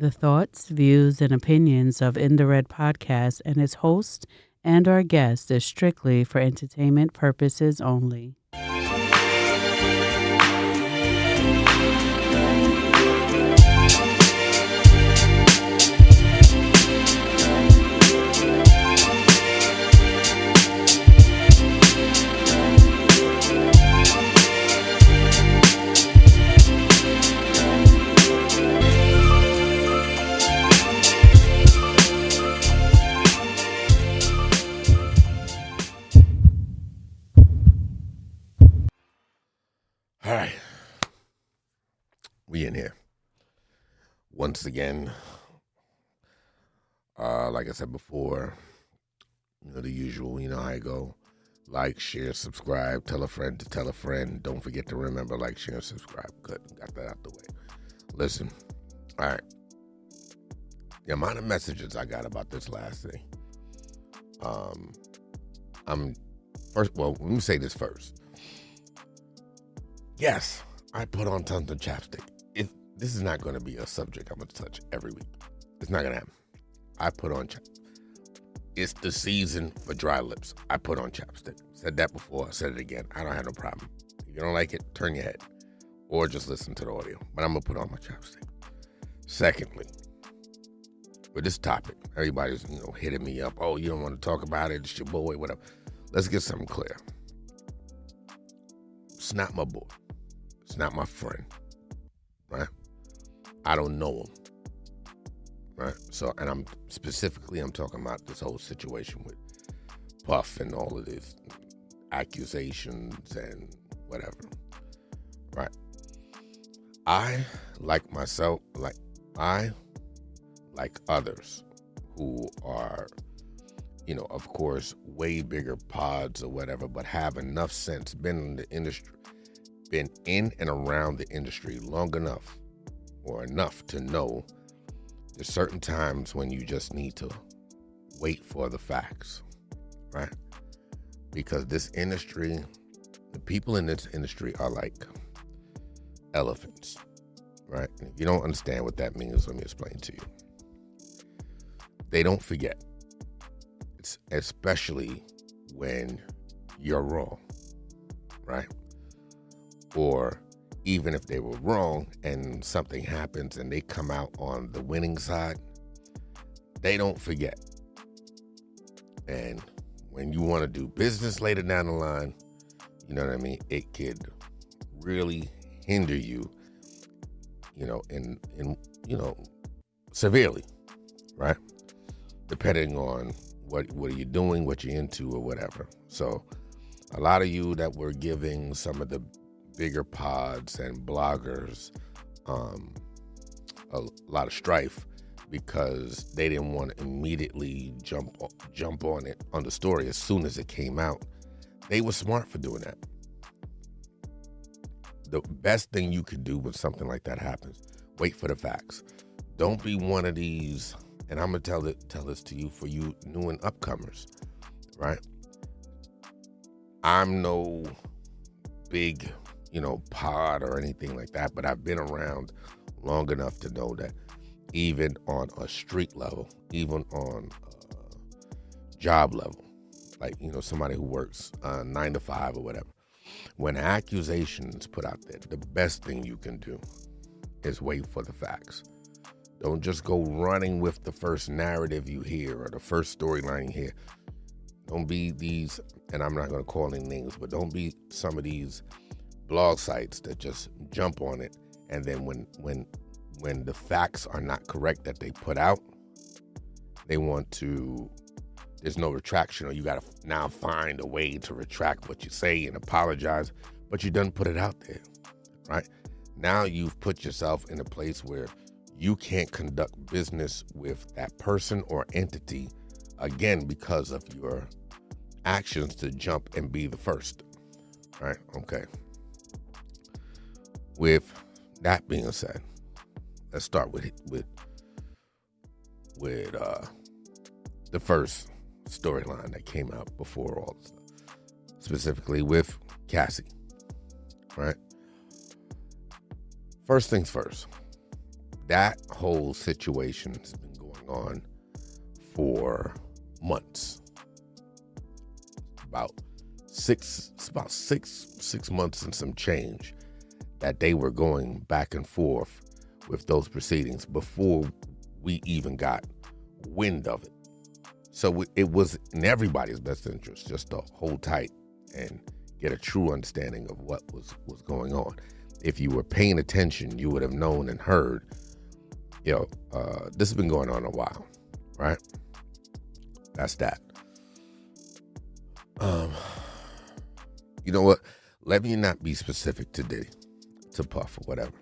The thoughts, views, and opinions of In the Red podcast and its host and our guest is strictly for entertainment purposes only. All right, we in here once again. Like I said before, the usual. You know how I go: like, share, subscribe, tell a friend to tell a friend. Don't forget to remember, like, share, and subscribe. Good, got that out the way. Listen, all right. The amount of messages I got about this last thing. I'm first. Well, let me say this first. Yes, I put on tons of chapstick. This is not going to be a subject I'm going to touch every week. It's not going to happen. I put on chapstick. It's the season for dry lips. I put on chapstick. Said that before. I said it again. I don't have no problem. If you don't like it, turn your head. Or just listen to the audio. But I'm going to put on my chapstick. Secondly, with this topic, everybody's hitting me up. Oh, you don't want to talk about it. It's your boy, whatever. Let's get something clear. It's not my boy. It's not my friend, right? I don't know him, right? So, and I'm talking about this whole situation with Puff and all of this accusations and whatever, right? I like others who are, of course, way bigger pods or whatever, but have enough sense, been in the industry, been in and around the industry long enough or enough to know there's certain times when you just need to wait for the facts, right? Because this industry, the people in this industry are like elephants, right? And if you don't understand what that means, let me explain to you. They don't forget. It's especially when you're wrong, right? Or even if they were wrong and something happens and they come out on the winning side, they don't forget. And when you want to do business later down the line, you know what I mean? It could really hinder you, severely, right? Depending on what are you doing, what you're into, or whatever. So a lot of you that were giving some of the bigger pods and bloggers a lot of strife because they didn't want to immediately jump on it, on the story as soon as it came out. They were smart for doing that. The best thing you could do when something like that happens, wait for the facts. Don't be one of these, and I'm going to tell this to you for you new and upcomers, right? I'm no big, pod or anything like that, but I've been around long enough to know that even on a street level, even on a job level, like, somebody who works 9 to 5 or whatever, when accusations put out there, the best thing you can do is wait for the facts. Don't just go running with the first narrative you hear or the first storyline you hear. Don't be these, and I'm not going to call any names, but don't be some of these blog sites that just jump on it, and then when the facts are not correct that they put out, they want to, there's no retraction, or you got to now find a way to retract what you say and apologize, but you done put it out there, right? Now you've put yourself in a place where you can't conduct business with that person or entity again because of your actions to jump and be the first, right? Okay. With that being said, let's start with the first storyline that came out before all this stuff, specifically with Cassie, right? First things first, that whole situation has been going on for months. About six months and some change that they were going back and forth with those proceedings before we even got wind of it. So it was in everybody's best interest just to hold tight and get a true understanding of what was going on. If you were paying attention, you would have known and heard, this has been going on a while, right? That's that. You know what? Let me not be specific to Diddy, to Puff, or whatever.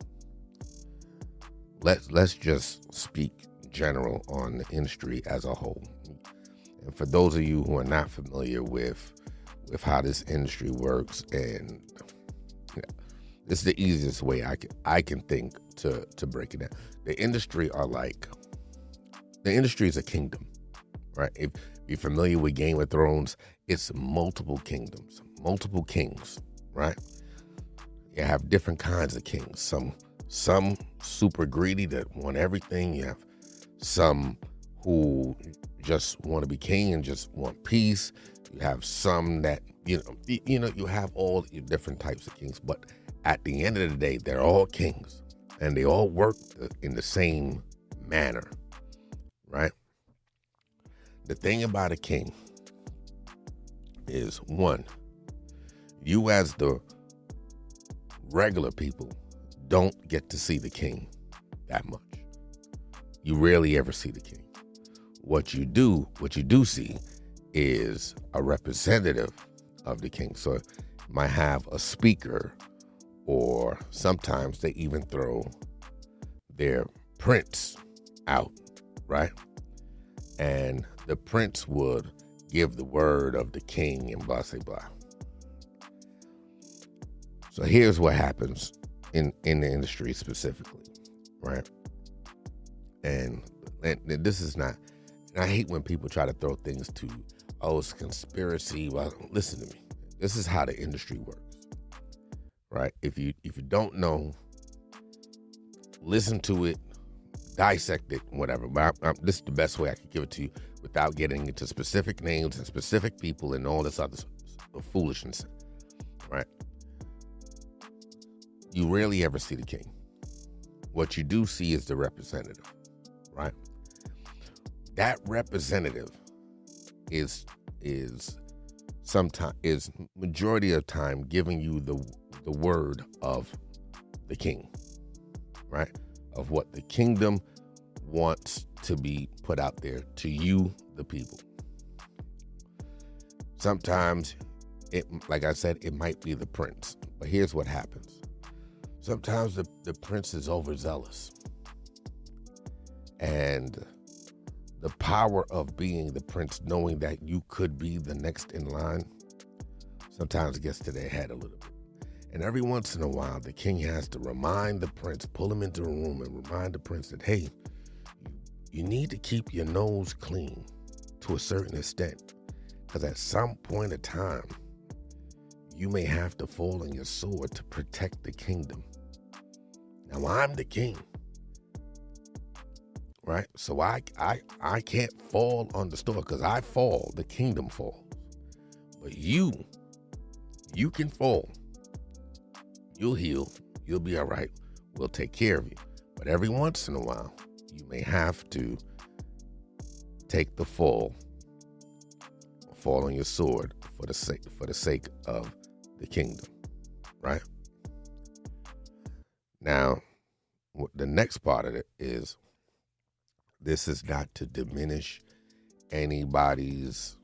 Let's just speak general on the industry as a whole. And for those of you who are not familiar with how this industry works, and this is the easiest way I can think to break it down. The industry is a kingdom, right? If you're familiar with Game of Thrones, it's multiple kingdoms, multiple kings, right? You have different kinds of kings. Some super greedy that want everything. You have some who just want to be king and just want peace. You have some that, you have all your different types of kings. But at the end of the day, they're all kings and they all work in the same manner, right? The thing about a king is, one, you as the regular people don't get to see the king that much. You rarely ever see the king. What you do see is a representative of the king. So it might have a speaker, or sometimes they even throw their prince out, right? And the prince would give the word of the king and blah, blah, blah. So here's what happens in the industry specifically, right? And this is not, and I hate when people try to throw things to, it's conspiracy. Well, listen to me. This is how the industry works, right? If you don't know, listen to it, dissect it, whatever. But this is the best way I can give it to you without getting into specific names and specific people and all this other foolishness, right? You rarely ever see the king. What you do see is the representative, right? That representative is majority of the time giving you the word of the king, right? Of what the kingdom wants to be put out there to you, the people. Sometimes like I said, it might be the prince, but here's what happens. Sometimes the prince is overzealous, and the power of being the prince, knowing that you could be the next in line, sometimes gets to their head a little bit. And every once in a while, the king has to remind the prince, pull him into a room and remind the prince that, hey, you need to keep your nose clean to a certain extent, because at some point in time, you may have to fall on your sword to protect the kingdom. Now, I'm the king, right? So I can't fall on the sword, because I fall, the kingdom falls. But you can fall. You'll heal. You'll be all right. We'll take care of you. But every once in a while, you may have to take the fall on your sword for the sake of the kingdom, right? Now, the next part of it is, this is not to diminish anybody's,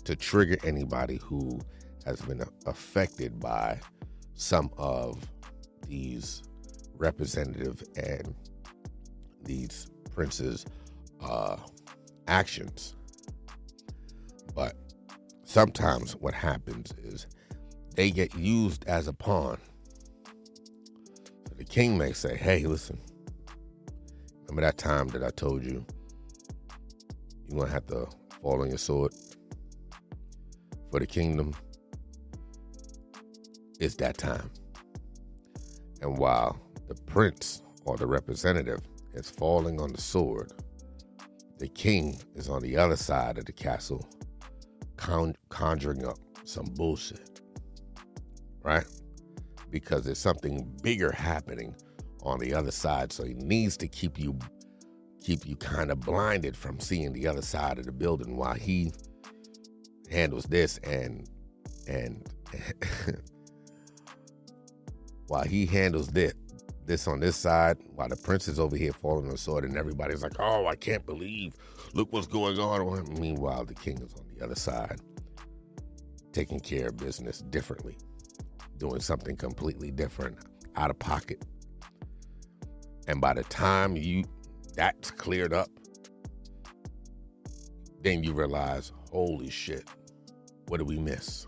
to trigger anybody who has been affected by some of these representative and these princes' actions. But sometimes what happens is they get used as a pawn. So the king may say, hey, listen, remember that time that I told you you're going to have to fall on your sword for the kingdom? It's that time. And while the prince or the representative is falling on the sword, the king is on the other side of the castle conjuring up some bullshit, right? Because there's something bigger happening on the other side, so he needs to keep you kind of blinded from seeing the other side of the building while he handles this and while he handles this on this side, while the prince is over here falling on the sword, and everybody's like, oh, I can't believe, look what's going on. Meanwhile, the king is on the other side, taking care of business differently, doing something completely different, out of pocket. And by the time that's cleared up, then you realize, holy shit, what did we miss?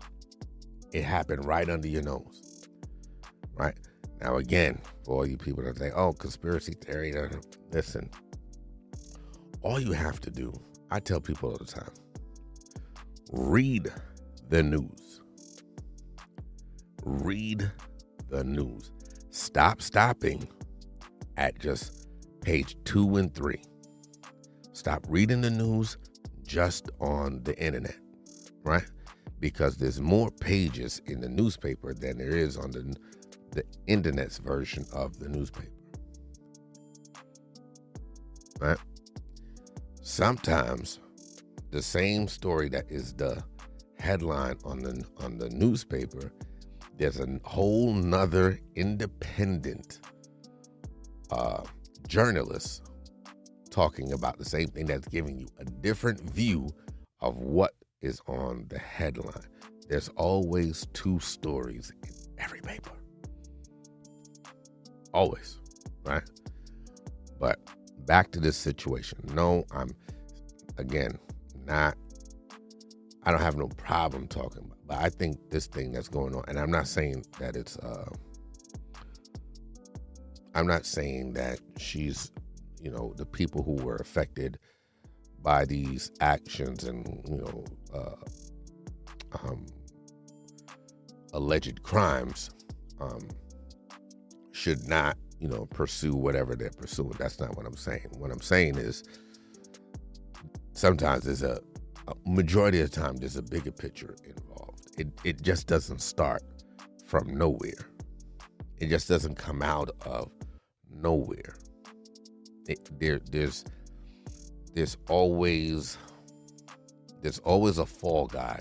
It happened right under your nose, right? Now, again, for all you people that say, oh, conspiracy theory, listen, all you have to do, I tell people all the time, read the news. Read the news. Stop stopping at just page 2 and 3. Stop reading the news just on the internet, right? Because there's more pages in the newspaper than there is on the internet's version of the newspaper, right? Sometimes the same story that is the headline on the newspaper, there's a whole nother independent journalist talking about the same thing that's giving you a different view of what is on the headline. There's always two stories in every paper. Always, right? But back to this situation. No, I don't have no problem talking about, but I think this thing that's going on, and I'm not saying that I'm not saying that she's, the people who were affected by these actions and, alleged crimes, should not, pursue whatever they're pursuing. That's not what I'm saying. What I'm saying is sometimes there's a majority of the time there's a bigger picture involved. It just doesn't start from nowhere. It just doesn't come out of nowhere. There's always a fall guy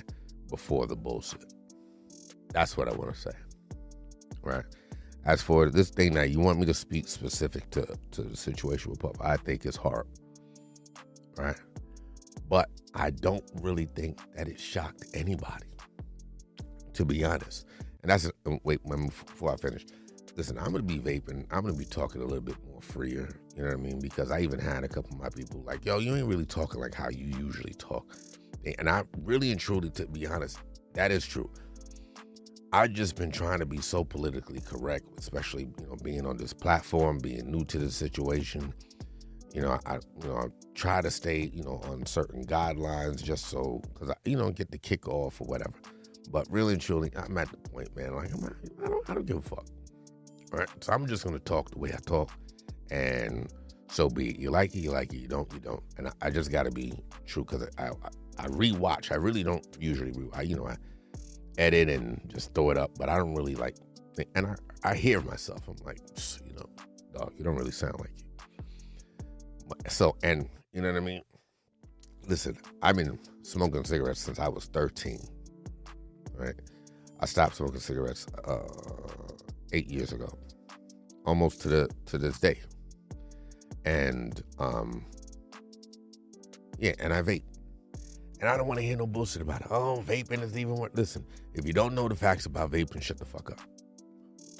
before the bullshit. That's what I want to say, right? As for this thing now, you want me to speak specific to the situation with Puff. I think it's hard, right? But I don't really think that it shocked anybody, to be honest. And that's, before I finish, listen, I'm going to be vaping. I'm going to be talking a little bit more freer, you know what I mean? Because I even had a couple of my people like, yo, you ain't really talking like how you usually talk. And I really and truly, to be honest, that is true. I've just been trying to be so politically correct, especially, being on this platform, being new to the situation. I try to stay, on certain guidelines just so, because I, get the kick off or whatever. But really and truly, I'm at the point, man, like, I don't give a fuck. All right? So I'm just going to talk the way I talk, and so be it. You like it, you don't, you don't. And I just got to be true, because I rewatch. I really don't usually rewatch. I edit and just throw it up, but I don't really like, and I hear myself. I'm like, dog, you don't really sound like you. So, and you know what I mean? Listen, I've been smoking cigarettes since I was 13, right? I stopped smoking cigarettes 8 years ago, almost to this day. And and I vape. And I don't want to hear no bullshit about it. Oh, vaping is even worse. Listen, if you don't know the facts about vaping, shut the fuck up,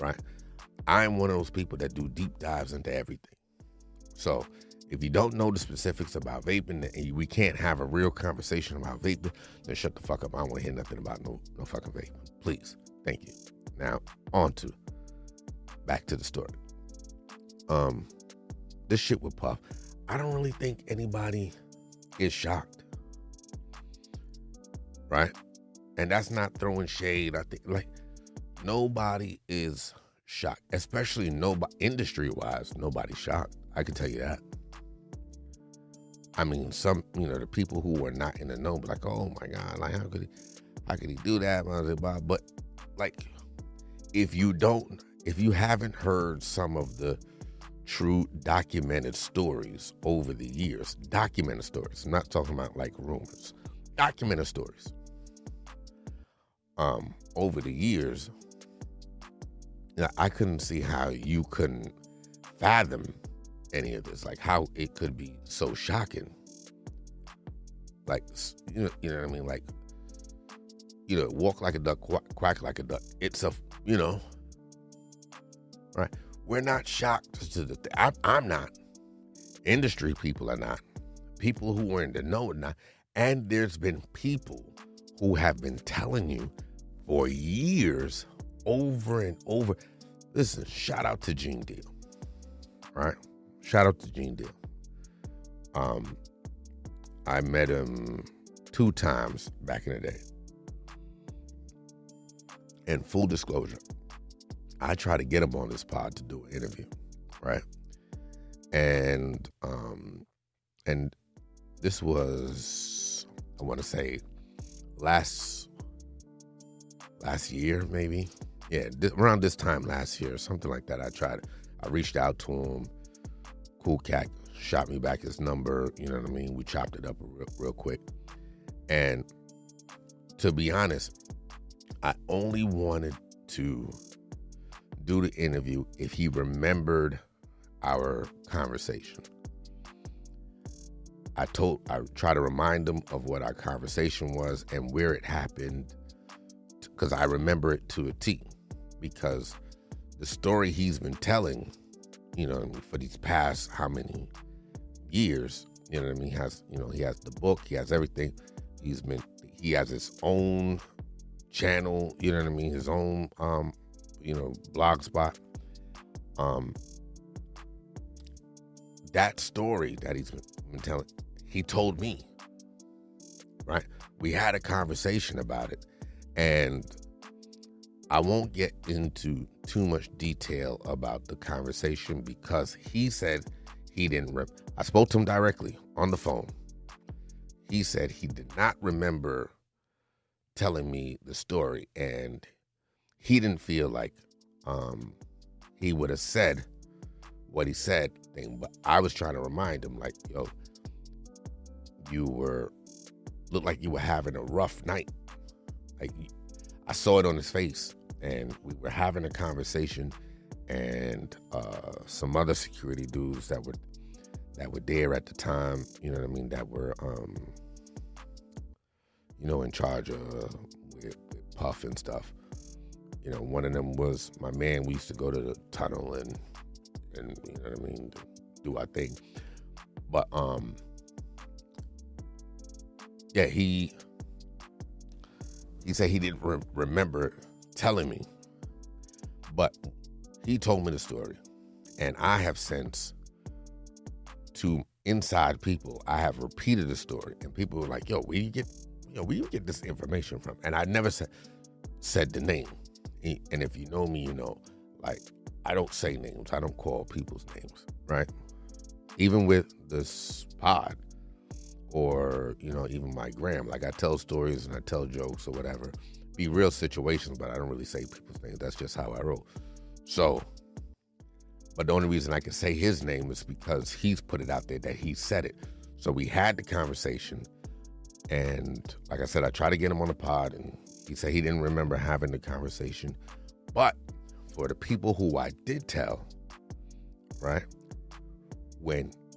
right? I'm one of those people that do deep dives into everything. So if you don't know the specifics about vaping and we can't have a real conversation about vaping, then shut the fuck up. I don't want to hear nothing about no fucking vaping. Please. Thank you. Now, back to the story. This shit with Puff, I don't really think anybody is shocked. Right? And that's not throwing shade. I think, like, nobody is shocked, especially nobody industry-wise. Nobody's shocked. I can tell you that. I mean, some, the people who were not in the know, be like, oh my God, like how could he do that? But like, if you haven't heard some of the true documented stories over the years, documented stories, I'm not talking about like rumors, documented stories, over the years, I couldn't see how you couldn't fathom any of this, like how it could be so shocking. Like, you know what I mean? Like, walk like a duck, quack like a duck. It's right? We're not shocked to the I'm not. Industry people are not. People who are in the know are not. And there's been people who have been telling you for years, over and over. Listen, shout out to Gene Deal, right? Shout out to Gene Deal. I met him 2 times back in the day. And full disclosure, I tried to get him on this pod to do an interview, right? And this was, I want to say, last year, maybe. Yeah, around this time last year, something like that. I reached out to him. Cool cat shot me back his number. You know what I mean? We chopped it up real quick. And to be honest, I only wanted to do the interview if he remembered our conversation. I tried to remind him of what our conversation was and where it happened, because I remember it to a T. Because the story he's been telling, for these past how many years, he has the book, he has everything. He has his own channel, his own blog spot. That story that he's been telling, he told me, right? We had a conversation about it, and I won't get into too much detail about the conversation because he said he didn't I spoke to him directly on the phone. He said he did not remember telling me the story, and he didn't feel like he would have said what he said. But I was trying to remind him, like, yo, looked like you were having a rough night. Like, I saw it on his face, and we were having a conversation, and some other security dudes that were there at the time, that were in charge of with Puff and stuff. One of them was my man. We used to go to the tunnel and do our thing. But yeah, he said he didn't remember telling me, but he told me the story, and I have since, to inside people, I have repeated the story, and people were like, "Yo, where you get this information from?" And I never said the name. And if you know me, like, I don't say names. I don't call people's names, right? Even with this pod, or even my gram, like, I tell stories and I tell jokes or whatever, be real situations, but I don't really say people's names. That's just how I roll. So, but the only reason I can say his name is because he's put it out there that he said it. So we had the conversation, and like I said, I tried to get him on the pod, and he said he didn't remember having the conversation. But for the people who I did tell, right,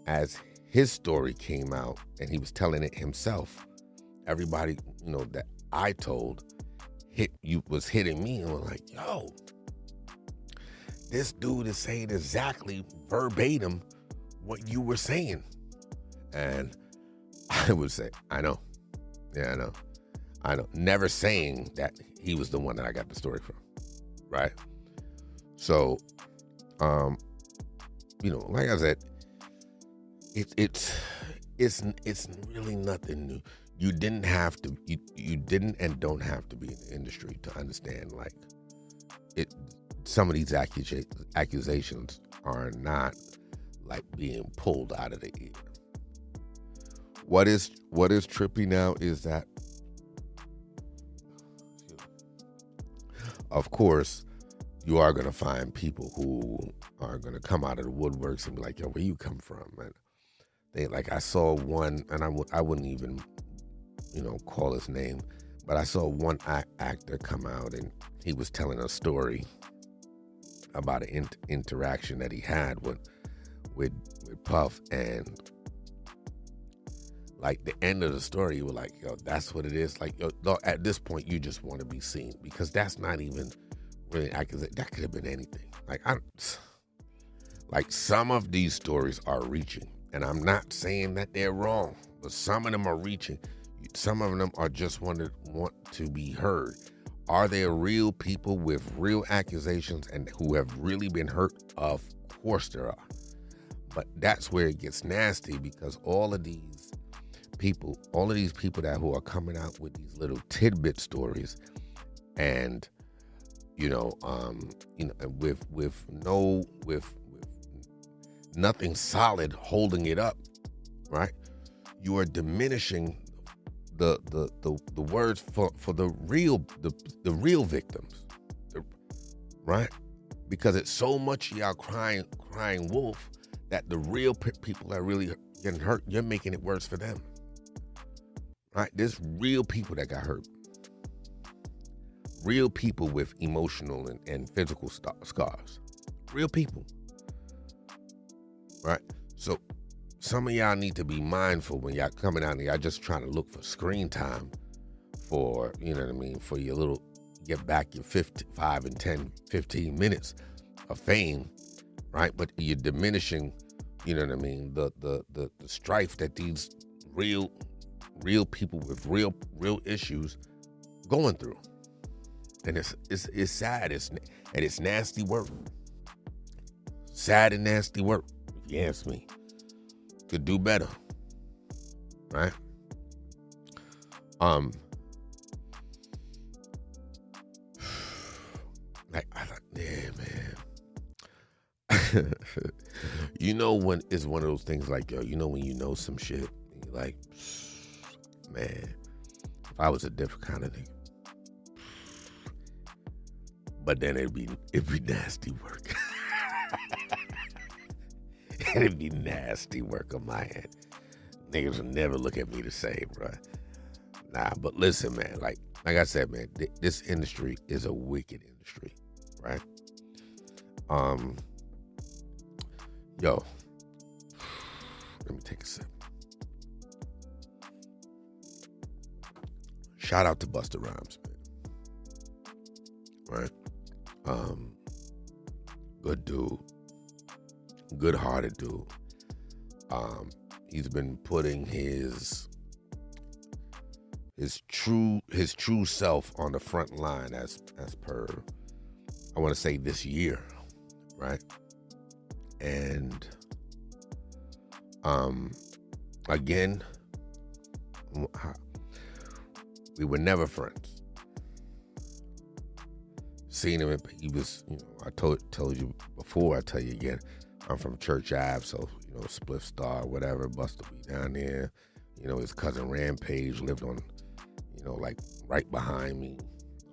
as his story came out and he was telling it himself, everybody, that I told was hitting me and was like, yo, this dude is saying exactly verbatim what you were saying. And I would say, I know. Yeah, I know. Never saying that he was the one that I got the story from, right? So, like I said, it's really nothing new. You didn't have to, you didn't and don't have to be in the industry to understand, like, some of these accusations are not like being pulled out of the air. What is trippy now is that, of course, you are going to find people who are going to come out of the woodworks and be like, yo, where you come from? And they, like, I saw one, and I wouldn't even, call his name, but I saw one actor come out, and he was telling a story about an interaction that he had with Puff, and like the end of the story, you were like, yo, that's what it is. Like, yo, at this point, you just want to be seen, because that's not even really accurate. That could have been anything. Like some of these stories are reaching, and I'm not saying that they're wrong, but some of them are reaching. Some of them are just want to be heard. Are there real people with real accusations and who have really been hurt? Of course there are. But that's where it gets nasty, because all of these people that who are coming out with these little tidbit stories, and with nothing solid holding it up, right? You are diminishing the words for the real victims, right? Because it's so much y'all crying wolf that the real people that really getting hurt, you're making it worse for them, right? There's real people that got hurt, real people with emotional and physical scars, real people, right? So some of y'all need to be mindful when y'all coming out and y'all just trying to look for screen time for, for your little, get back your 5 and 10, 15 minutes of fame, right? But you're diminishing, the strife that these real people with real issues going through. And it's sad, and it's nasty work. Sad and nasty work, if you ask me. Could do better, right? Man. When it's one of those things like, yo, when you know some shit, and you're like, man, if I was a different kind of nigga. But then it'd be nasty work. It'd be nasty work on my end. Niggas will never look at me the same, bro. Nah, but listen, man, like I said, man, this industry is a wicked industry, right? Yo, let me take a sip. Shout out to Busta Rhymes, man. Right? Good dude. Good-hearted dude. He's been putting his true self on the front line as per, I want to say, this year, right? And again, we were never friends. Seen him, he was, I told you before, I tell you again, I'm from Church Ave, so, Spliff Star, whatever, Busta be down there. His cousin Rampage lived on, like right behind me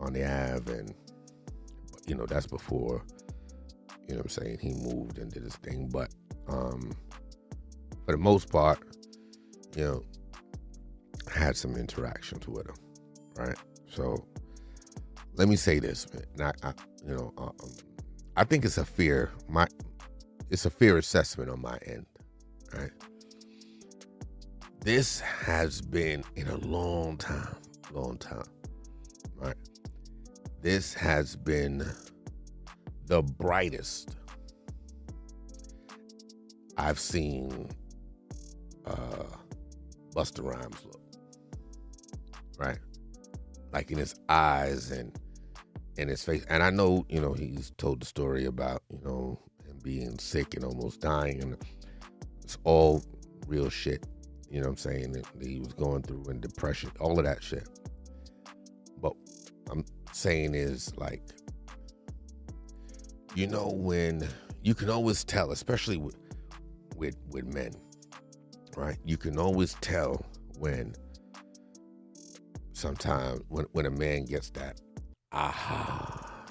on the Ave, and, that's before, what I'm saying, he moved and did his thing. But for the most part, had some interactions with him, right? So let me say this, man. I think it's a fair assessment on my end, right? This has been in a long time, right? This has been the brightest I've seen Busta Rhymes look, right? Like in his eyes and in his face. And I know, he's told the story about, him being sick and almost dying, and it's all real shit, what I'm saying, that he was going through, and depression, all of that shit. But I'm saying is, like, when you can always tell, especially with men, right? You can always tell when sometimes when a man gets that aha,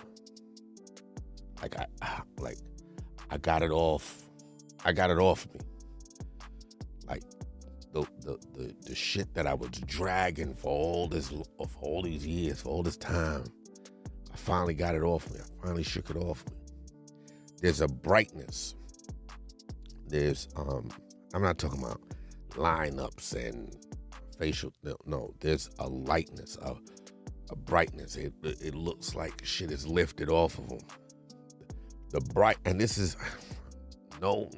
like I got it off. I got it off me. Like the shit that I was dragging for all these years, for all this time. I finally got it off me. I finally shook it off me. There's a brightness. There's I'm not talking about lineups and facial. No, there's a lightness, a brightness. It looks like shit is lifted off of them. The bright, and this is no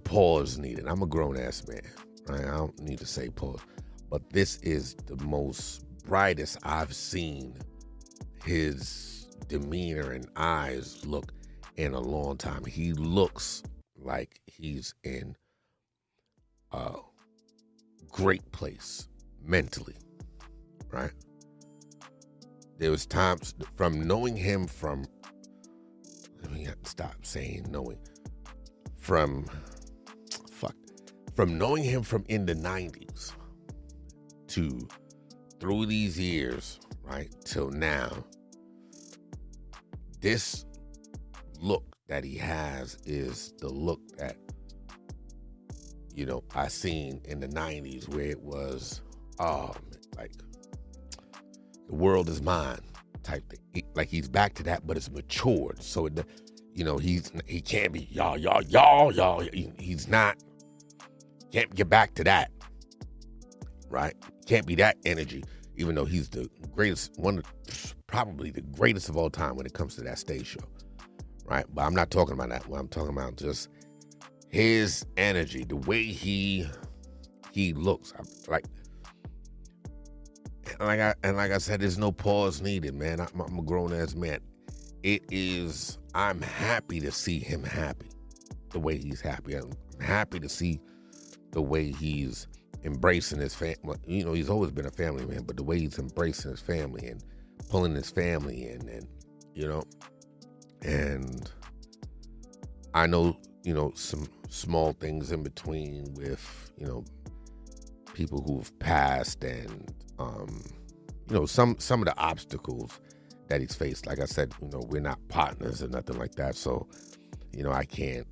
pause needed. I'm a grown ass man, right? I don't need to say pause, but this is the most brightest I've seen his demeanor and eyes look in a long time. He looks like he's in a great place mentally, right? There was times from knowing him from, let me stop saying knowing, from knowing him from in the 90s to through these years, right, till now, this look that he has is the look that, I seen in the 90s where it was, like, the world is mine type thing. Like he's back to that, but it's matured. So, he can't be y'all. He's not, can't get back to that, right? Can't be that energy, even though he's the greatest, probably the greatest of all time when it comes to that stage show, right? But I'm not talking about that. I'm talking about just his energy, the way he looks. Like I said, there's no pause needed, man. I'm a grown ass man. I'm happy to see him happy, the way he's happy. I'm happy to see the way he's embracing his family. He's always been a family man, but the way he's embracing his family and pulling his family in, and I know, some small things in between with, people who've passed and, some of the obstacles that he's faced. Like I said, we're not partners or nothing like that. So, I can't,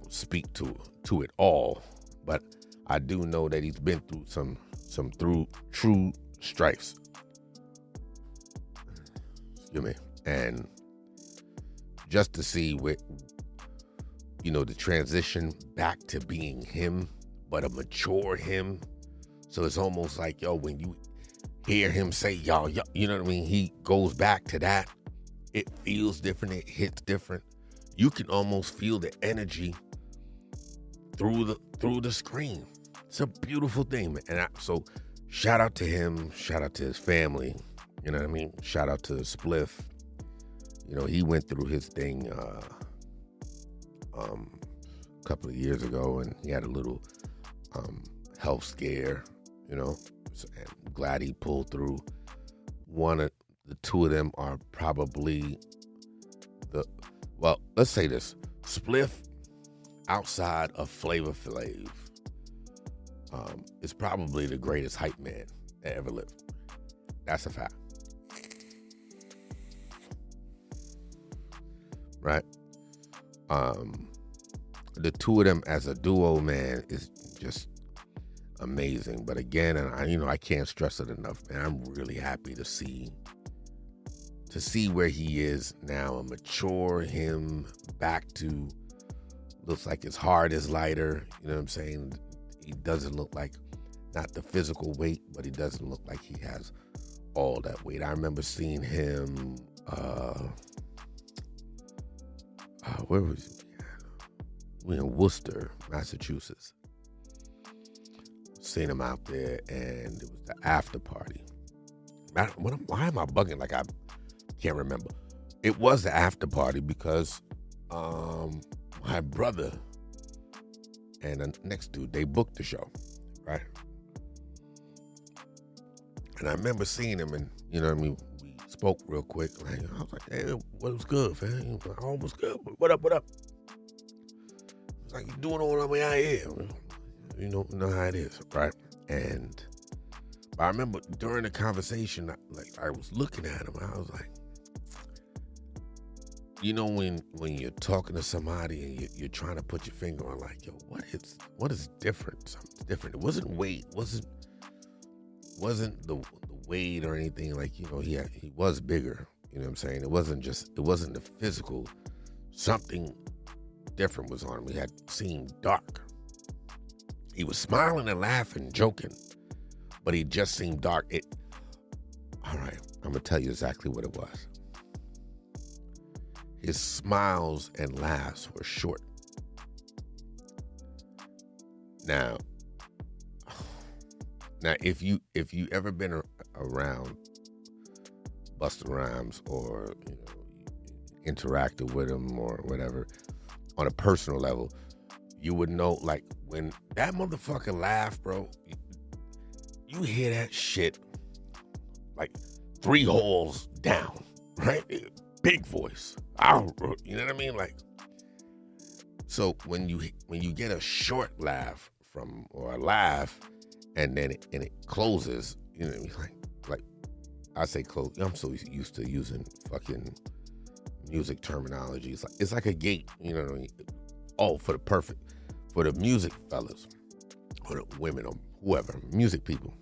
speak to it all, but I do know that he's been through some true strifes. Excuse me. And just to see what, the transition back to being him, but a mature him. So it's almost like, when you hear him say y'all, you know what I mean? He goes back to that. It feels different. It hits different. You can almost feel the energy through the screen. It's a beautiful thing, man. And so shout out to him. Shout out to his family. You know what I mean? Shout out to Spliff. He went through his thing a couple of years ago, and he had a little health scare, and I'm glad he pulled through. The two of them are probably let's say this. Spliff, outside of Flavor Flav, is probably the greatest hype man that ever lived. That's a fact. Right? The two of them as a duo, man, is just amazing. But again, and I can't stress it enough, man. I'm really happy to see where he is now, and mature him back to, looks like his heart is lighter. You know what I'm saying? He doesn't look like, not the physical weight, but he doesn't look like he has all that weight. I remember seeing him, where was he? We in Worcester, Massachusetts. Seen him out there, and it was the after party. Why am I bugging like I can't remember? It was the after party because my brother and the next dude, they booked the show, right? And I remember seeing him, and we spoke real quick. Like, I was like, hey, what was good, fam? All was good. What up, what up? It's like, you doing all the way out here. You know how it is, right? And I remember during the conversation, I was looking at him. I was like, you know, when you're talking to somebody and you're trying to put your finger on, like, yo, what is different? Something's different. It wasn't weight, wasn't the weight or anything. Like, you know, he was bigger. You know what I'm saying? It wasn't the physical. Something different was on him. He seemed dark. He was smiling and laughing, joking, but he just seemed dark. All right, I'm gonna tell you exactly what it was. His smiles and laughs were short. Now, if you ever been around Busta Rhymes or, you know, interacted with him or whatever on a personal level, you would know, like, when that motherfucker laugh, bro, you hear that shit like 3 halls down, right? Big voice. You know what I mean? Like, so when you get a short laugh or a laugh and then it closes, you know what I mean? Like I say close. I'm so used to using fucking music terminology. It's like a gate, you know what I mean? Oh, for the music fellas or the women or whoever, music people.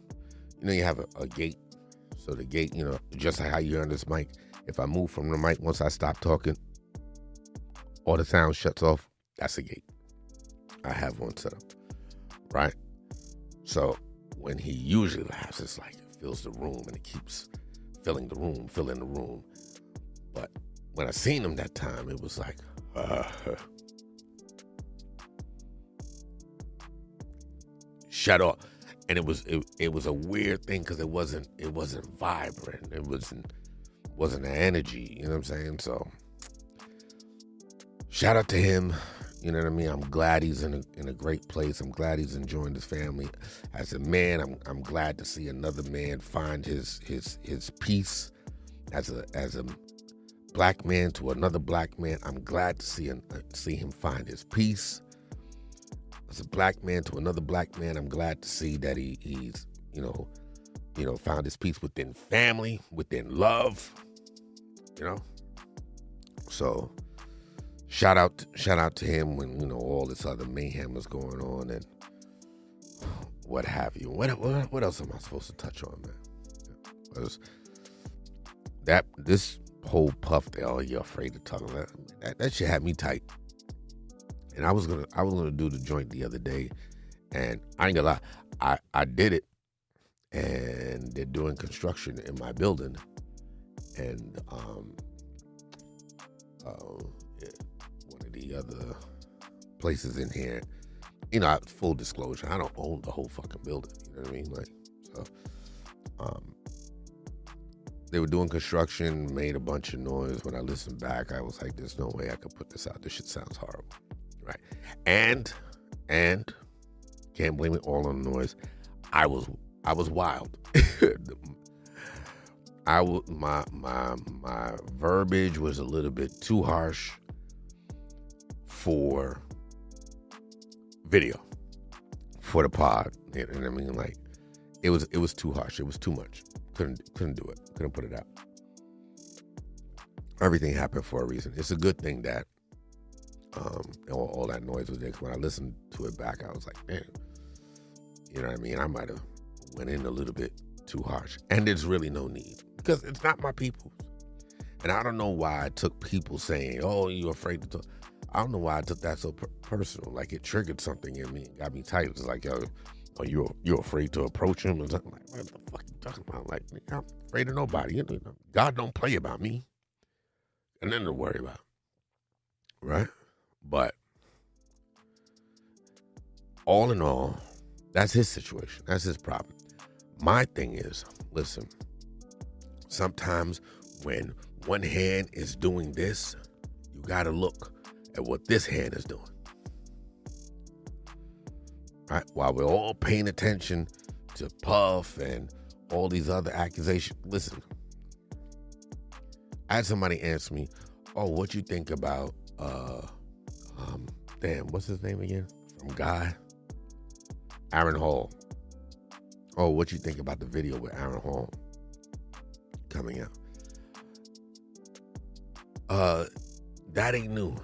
You know, you have a gate. So the gate, you know, just like how you hear on this mic, if I move from the mic, once I stop talking, all the sound shuts off. That's a gate. I have one set up, right? So when he usually laughs, it's like it fills the room and it keeps filling the room. But when I seen him that time, it was like, shut off. And it was a weird thing because it wasn't vibrant. It wasn't an energy, you know what I'm saying? So shout out to him, you know what I mean? I'm glad he's in a great place. I'm glad he's enjoying his family. As a man, I'm glad to see another man find his peace. As a black man to another black man, I'm glad to see him find his peace. As a black man to another black man, I'm glad to see that he's found his peace within family, within love, you know. So shout out to him when, you know, all this other mayhem was going on and what have you. What else am I supposed to touch on, man? This whole puff there, oh, you're afraid to talk about that shit had me tight. And I was gonna do the joint the other day, and I ain't gonna lie, I did it, and they're doing construction in my building, and one of the other places in here, you know, full disclosure, I don't own the whole fucking building. You know what I mean? Like, so, they were doing construction, made a bunch of noise. When I listened back, I was like, "There's no way I could put this out. This shit sounds horrible." Right, and can't blame it all on the noise. I was wild. My verbiage was a little bit too harsh for video, for the pod. You know what I mean? Like, it was too harsh. It was too much. Couldn't do it. Couldn't put it out. Everything happened for a reason. It's a good thing that all that noise was there. 'Cause when I listened to it back, I was like, man, you know what I mean? I might have went in a little bit too harsh. And there's really no need, because it's not my people. And I don't know why I took people saying, oh, you're afraid to talk. I don't know why I took that so personal. Like, it triggered something in me and got me tight. It was like, yo, you're afraid to approach him? And I'm like, what the fuck you talking about? Like, I'm afraid of nobody. You know, God don't play about me. And then to worry about. Right? But all in all, that's his situation. That's his problem. My thing is, listen, sometimes when one hand is doing this, you got to look at what this hand is doing. Right? While we're all paying attention to Puff and all these other accusations, listen, I had somebody ask me, "Oh, what you think about what's his name again? From Guy, Aaron Hall. Oh, what you think about the video with Aaron Hall coming out?" That ain't new.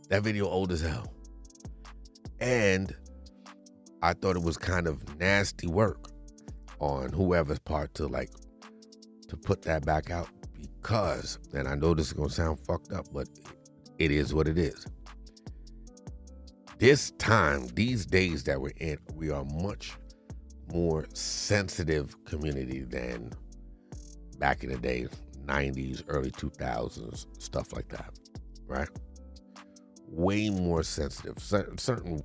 That video old as hell, and I thought it was kind of nasty work on whoever's part to put that back out, because, and I know this is gonna sound fucked up, but it is what it is. This time, these days that we're in, we are much more sensitive community than back in the day, 90s, early 2000s, stuff like that, right? Way more sensitive. Certain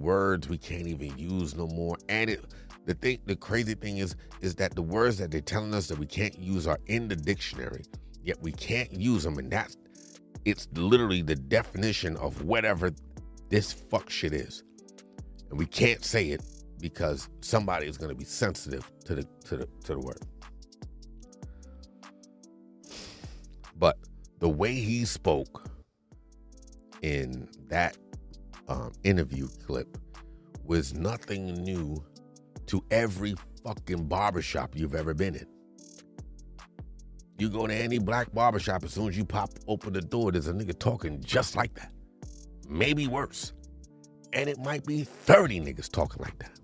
words we can't even use no more. And the crazy thing is that the words that they're telling us that we can't use are in the dictionary, yet we can't use them, and it's literally the definition of whatever this fuck shit is. And we can't say it because somebody is going to be sensitive to the word. But the way he spoke in that interview clip was nothing new to every fucking barbershop you've ever been in. You go to any black barbershop, as soon as you pop open the door, there's a nigga talking just like that. Maybe worse. And it might be 30 niggas talking like that.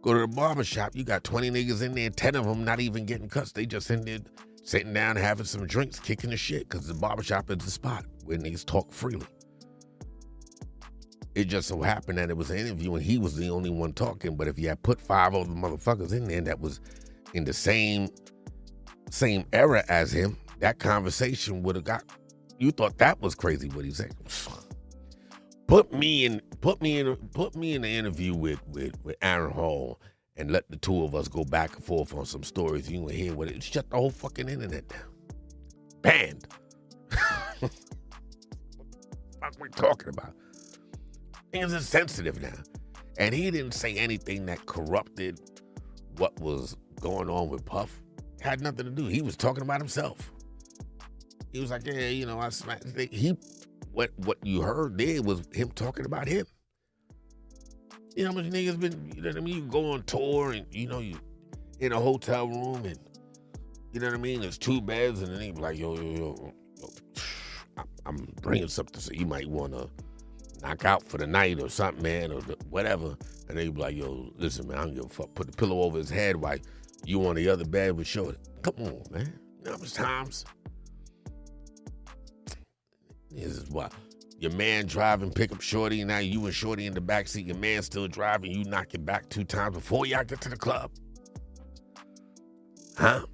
Go to the barbershop, you got 20 niggas in there, 10 of them not even getting cuts. They just in there sitting down, having some drinks, kicking the shit, because the barbershop is the spot where niggas talk freely. It just so happened that it was an interview and he was the only one talking, but if you had put 5 other motherfuckers in there that was in the same era as him, that conversation would have got, you thought that was crazy what he said. Put me in the interview with Aaron Hall and let the two of us go back and forth on some stories. You will hear what it shut the whole fucking internet down. Banned. What the fuck we talking about? Things are sensitive now. And he didn't say anything that corrupted what was going on with Puff. Had nothing to do. He was talking about himself. He was like, yeah, you know, I smacked. What you heard there was him talking about him. You know how much niggas been, you know what I mean? You go on tour and, you know, you in a hotel room and, you know what I mean? There's 2 beds and then he be like, yo, I'm bringing something so you might want to knock out for the night or something, man, or whatever. And then you be like, yo, listen, man, I don't give a fuck. Put the pillow over his head while you on the other bed with Shorty. Come on, man. You know how much times? This is why. Your man driving, pick up Shorty, now you and Shorty in the backseat, your man still driving, you knock it back 2 times before y'all get to the club. Huh?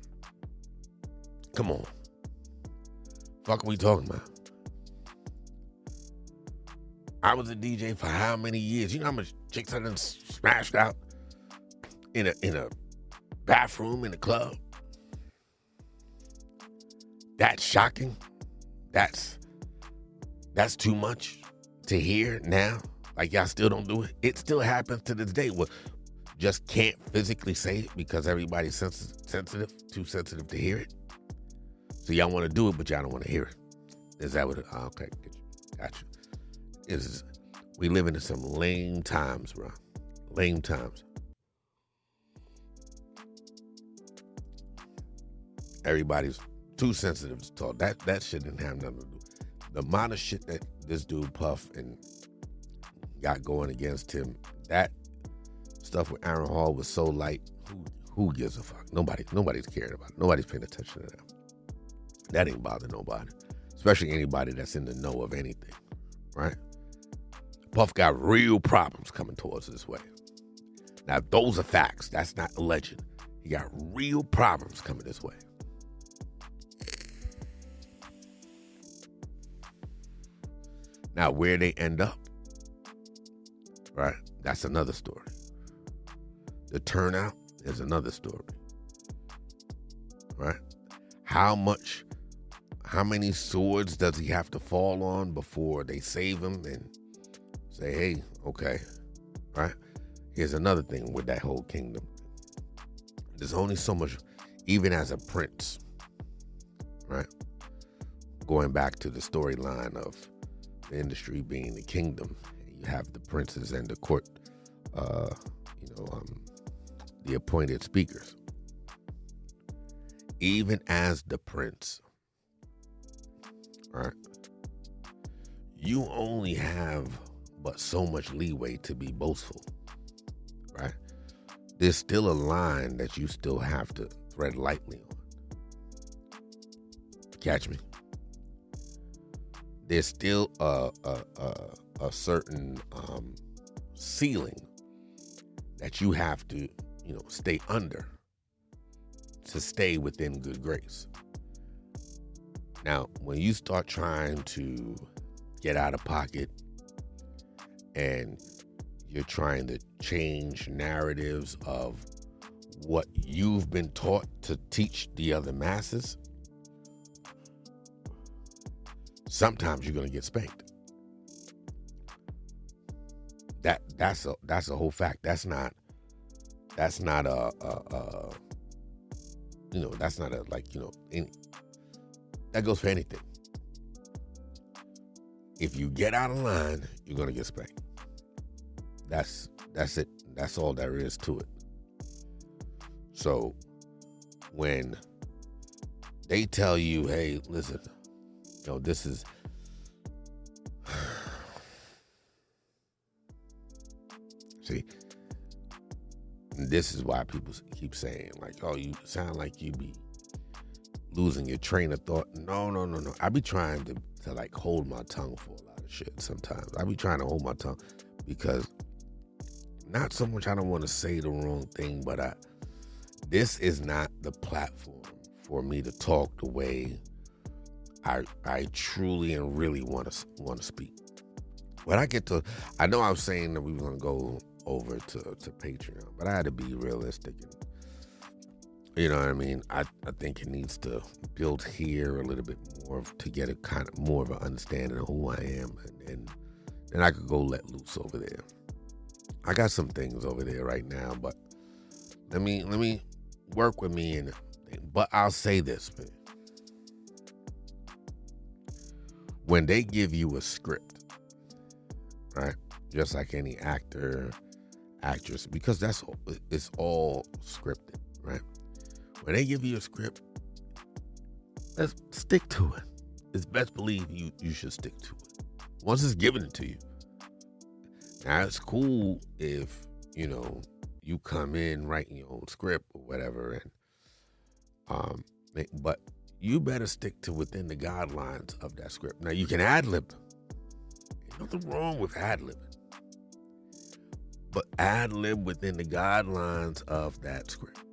Come on. Fuck are we talking about? I was a DJ for how many years? You know how much chicks I done smashed out in a bathroom in a club? That's shocking. That's too much to hear now. Like y'all still don't do it. It still happens to this day. Well, just can't physically say it because everybody's sensitive, too sensitive to hear it. So y'all want to do it, but y'all don't want to hear it. Is that what it? Oh, okay, gotcha. We live in some lame times, bro. Lame times. Everybody's too sensitive to talk. That shit didn't have nothing to do. The amount of shit that this dude Puff and got going against him, that stuff with Aaron Hall was so light. Who gives a fuck? Nobody's caring about it. Nobody's paying attention to that. That ain't bother nobody, especially anybody that's in the know of anything, right? Puff got real problems coming towards us this way. Now, those are facts. That's not a legend. He got real problems coming this way. Now, where they end up, right, that's another story. The turnout is another story, right? How many swords does he have to fall on before they save him and say, hey, okay, right? Here's another thing with that whole kingdom. There's only so much, even as a prince, right? Going back to the storyline of the industry being the kingdom, you have the princes and the court, the appointed speakers. Even as the prince, right, you only have but so much leeway to be boastful, right? There's still a line that you still have to tread lightly on. Catch me? There's still a certain ceiling that you have to, stay under to stay within good grace. Now, when you start trying to get out of pocket and you're trying to change narratives of what you've been taught to teach the other masses, sometimes you're going to get spanked. That's a whole fact. That's not that goes for anything. If you get out of line, you're going to get spanked. That's it. That's all there is to it. So when they tell you, hey, listen, this is see, this is why people keep saying, like, oh, you sound like you be losing your train of thought. No. I be trying to like hold my tongue for a lot of shit sometimes. I be trying to hold my tongue because not so much I don't want to say the wrong thing, but this is not the platform for me to talk the way I truly and really want to speak. When I get to, I know I was saying that we were going to go over to Patreon, but I had to be realistic. And, you know what I mean? I think it needs to build here a little bit more to get a kind of more of an understanding of who I am, and then I could go let loose over there. I got some things over there right now, but let me work with me. But I'll say this, man. When they give you a script, right? Just like any actor, actress, because it's all scripted, right? When they give you a script, let's stick to it. It's best believe you should stick to it. Once it's given it to you. Now, it's cool if, you come in writing your own script or whatever, and but you better stick to within the guidelines of that script. Now, you can ad-lib. There's nothing wrong with ad-libbing. But ad-lib within the guidelines of that script.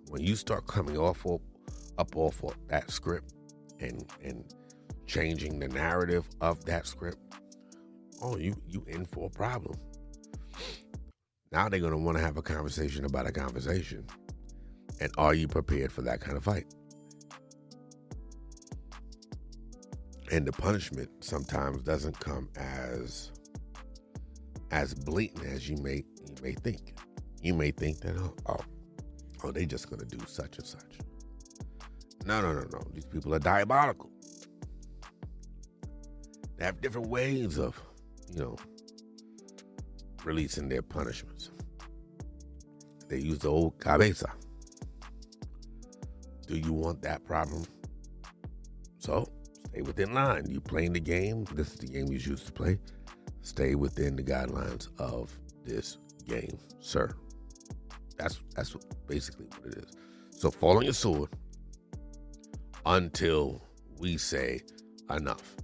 When you start coming off of that script and changing the narrative of that script, oh, you in for a problem. Now they're going to want to have a conversation about a conversation. And are you prepared for that kind of fight? And the punishment sometimes doesn't come as blatant as you may think. You may think that, oh, they just going to do such and such. No. These people are diabolical. They have different ways of, releasing their punishments. They use the old cabeza. Do you want that problem? So, stay within line. You playing the game. This is the game you choose to play. Stay within the guidelines of this game, sir. That's basically what it is. So fall on your sword until we say enough.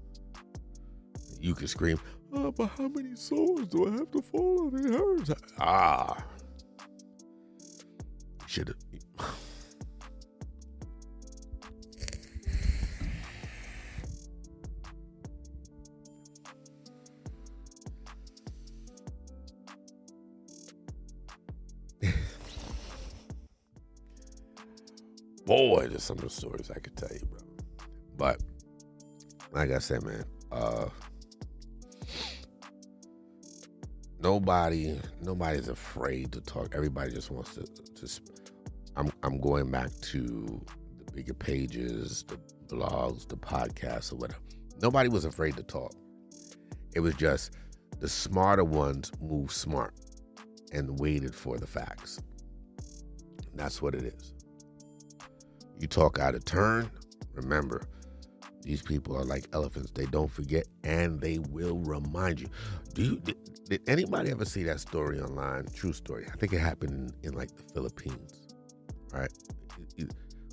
You can scream, but how many swords do I have to fall on? It hurts. Should have. Boy, there's some of the stories I could tell you, bro. But like I said, man, nobody's afraid to talk. Everybody just wants to I'm going back to the bigger pages, the blogs, the podcasts, or whatever. Nobody was afraid to talk. It was just the smarter ones moved smart and waited for the facts. And that's what it is. You talk out of turn, remember, these people are like elephants. They don't forget, and they will remind you. Did anybody ever see that story online? True story. I think it happened in like the Philippines, right?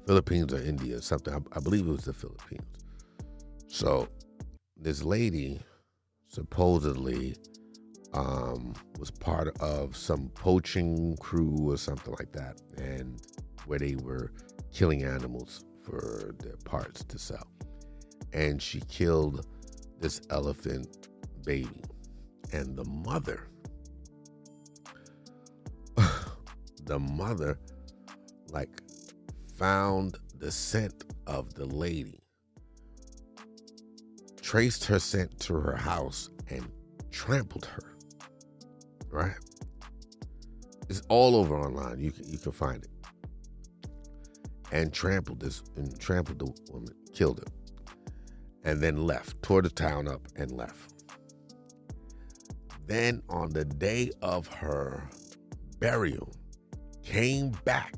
Philippines or India or something. I believe it was the Philippines. So this lady supposedly was part of some poaching crew or something like that, and where they were killing animals for their parts to sell. And she killed this elephant baby. And the mother, like, found the scent of the lady, traced her scent to her house, and trampled her, right? It's all over online. You can find it. And trampled the woman, killed her, and then left, tore the town up and left. Then on the day of her burial, came back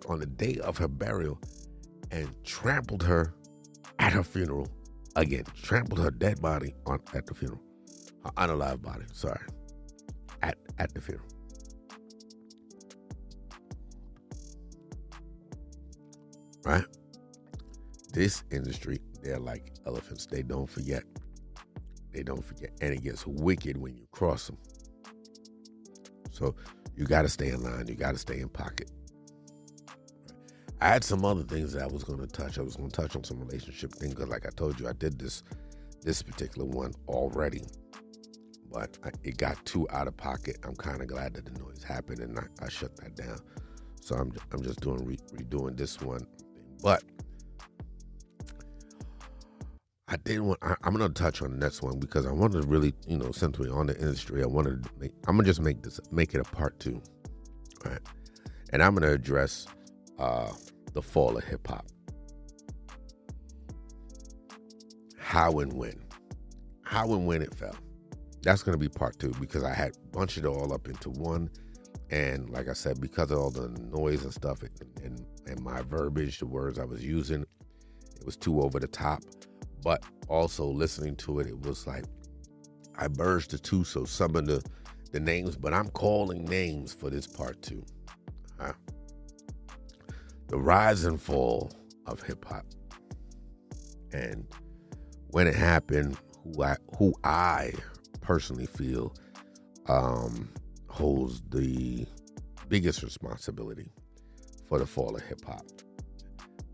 on the day of her burial and trampled her at her funeral again. Trampled her dead body at the funeral. Her unalive body, sorry. At the funeral. Right? This industry, they're like elephants. They don't forget. And it gets wicked when you cross them. So you got to stay in line. You got to stay in pocket. I had some other things that I was going to touch. I was going to touch on some relationship things because, like I told you, I did this particular one already. But it got too out of pocket. I'm kind of glad that the noise happened and I shut that down. So I'm just redoing this one. But I'm going to touch on the next one because I wanted to really, since we're on the industry, I'm going to just make it a part 2, right? And I'm going to address the fall of hip hop. How and when it fell. That's going to be part 2 because I had bunched it all up into one. And like I said, because of all the noise and stuff and my verbiage, the words I was using, it was too over the top. But also listening to it, it was like I merged the two. So some of the names, but I'm calling names for this part 2. The rise and fall of hip hop. And when it happened, who I personally feel holds the biggest responsibility for the fall of hip hop.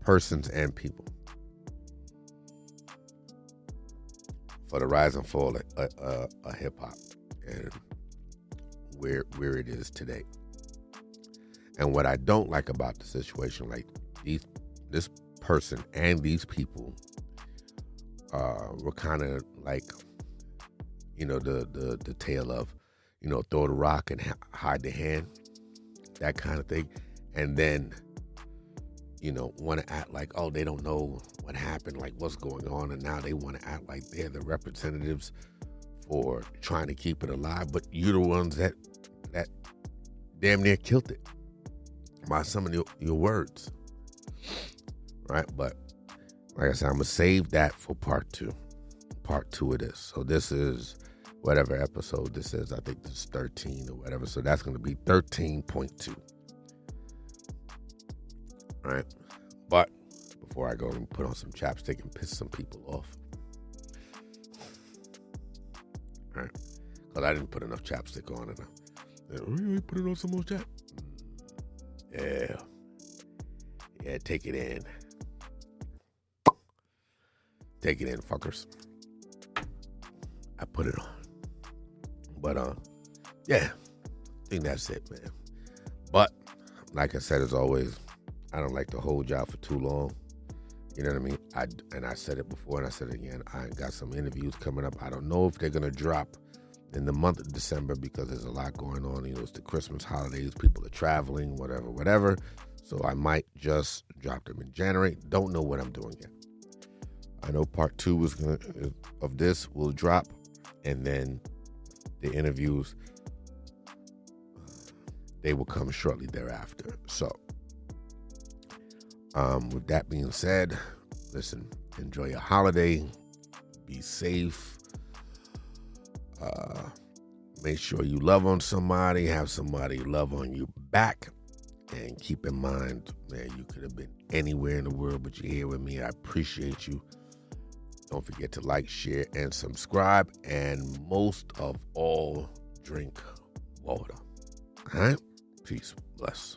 Persons and people. For the rise and fall of hip hop and where it is today. And what I don't like about the situation, like this person and these people were kind of like, the tale of, throw the rock and hide the hand, that kind of thing. And then, want to act like, oh, they don't know what happened, like what's going on. And now they want to act like they're the representatives for trying to keep it alive. But you're the ones that damn near killed it by some of your words. Right? But like I said, I'm going to save that for part 2. Part 2 of this. So this is whatever episode this is. I think this is 13 or whatever. So that's going to be 13.2. All right. But before I go and put on some chapstick and piss some people off. All right. Because I didn't put enough chapstick on it. Really put it on some more chap? Yeah. Yeah, take it in. Take it in, fuckers. I put it on. But, yeah. I think that's it, man. But, like I said, as always, I don't like to hold y'all for too long. You know what I mean? I said it before and I said it again. I got some interviews coming up. I don't know if they're going to drop in the month of December because there's a lot going on. It's the Christmas holidays. People are traveling, whatever. So I might just drop them in January. Don't know what I'm doing yet. I know part 2 of this will drop, and then the interviews, they will come shortly thereafter. So with that being said, listen, enjoy your holiday. Be safe. Make sure you love on somebody, have somebody love on you back. And keep in mind, man, you could have been anywhere in the world, but you're here with me. I appreciate you. Don't forget to like, share, and subscribe. And most of all, drink water. All right? Peace. Bless.